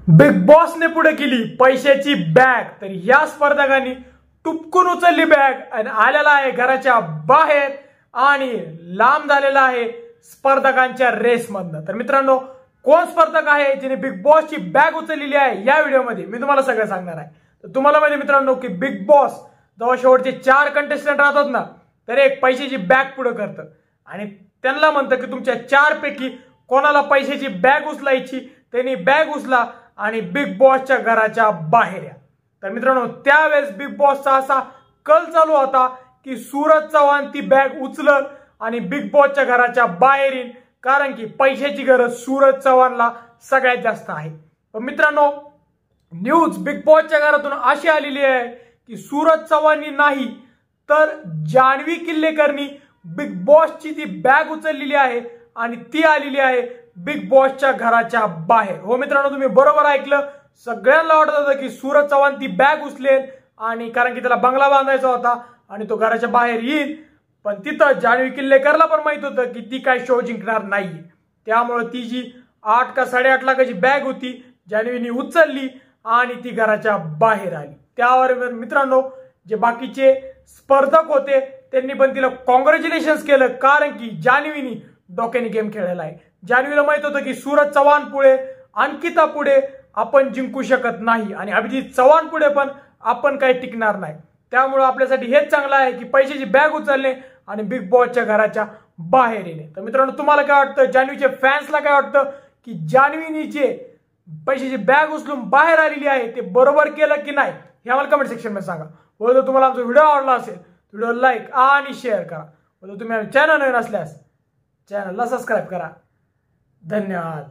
Big बॉसने पुढे केली पैशाची बॅग। तर या स्पर्धकांनी टुपकून उचलली बॅग आणि आलेला आहे घराच्या बाहेर आणि लांब झालेला आहे स्पर्धकांच्या रेस मधनं। तर मित्रांनो, कोण स्पर्धक आहे जिने बिग बॉसची बॅग उचललेली आहे या व्हिडिओमध्ये मी तुम्हाला सगळं सांगणार आहे। तर तुम्हाला माहिती मित्रांनो की बिग बॉस जेव्हा शेवटचे 4 कंटेस्टंट राहतात ना, तर एक पैशाची बॅग पुढे करतं आणि त्यांना म्हणतं की तुमच्या 4 पैकी कोणाला पैशाची बॅग उचलायची त्यांनी बॅग उचला आणि बिग बॉसच्या घराच्या बाहेर या। तर मित्रांनो, त्यावेळेस बिग बॉसचा असा कल चालू होता की सूरज चव्हाण ती बॅग उचलल आणि बिग बॉसच्या घराच्या बाहेर येईल, कारण की पैशाची गरज सूरज चव्हाणला सगळ्यात जास्त आहे। पण मित्रांनो, न्यूज बिग बॉसच्या घरातून अशी आलेली आहे की सूरज चव्हाणनी नाही तर जान्हवी किल्लेकरनी बिग बॉसची ती बॅग उचललेली आहे आणि ती आलेली आहे बिग बॉसच्या घराच्या बाहेर। हो मित्रांनो, तुम्ही बरोबर ऐकलं, सगळ्यांना वाटत होतं की सूरज चव्हाण ती बॅग उचलेल आणि कारण की त्याला बंगला बांधायचा होता आणि तो घराच्या बाहेर येईल, पण तिथं जान्हवी किल्लेकरला पण माहित होतं की ती काय शो जिंकणार नाहीये, त्यामुळे ती जी 8 का 8.5 लाखाची बॅग होती जान्हवीनी उचलली आणि ती घराच्या बाहेर आली। त्यावर मित्रांनो, जे बाकीचे स्पर्धक होते त्यांनी पण तिला कॉंग्रॅच्युलेशन्स केलं, कारण की जान्हवीनी डोक्याने गेम खेळलेला आहे। जान्हवीला माहित होतं की सूरज चव्हाण पुढे, अंकिता पुढे आपण जिंकू शकत नाही आणि अभिजित चव्हाण पुढे पण आपण काही टिकणार नाही, त्यामुळे आपल्यासाठी हेच चांगलं आहे की पैशाची बॅग उचलणे आणि बिग बॉसच्या घराच्या बाहेर येणे। तर मित्रांनो, तुम्हाला काय वाटतं, जान्हवीच्या फॅन्सला काय वाटतं की जान्हवीनी जे पैशाची बॅग उचलून बाहेर आलेली आहे ते बरोबर केलं की नाही हे आम्हाला कमेंट सेक्शन मध्ये सांगा। व जर तुम्हाला आमचा व्हिडिओ आवडला असेल व्हिडिओ लाईक आणि शेअर करा। व जर तुम्ही चॅनल नवीन असल्यास चॅनलला सबस्क्राईब करा। धन्यवाद।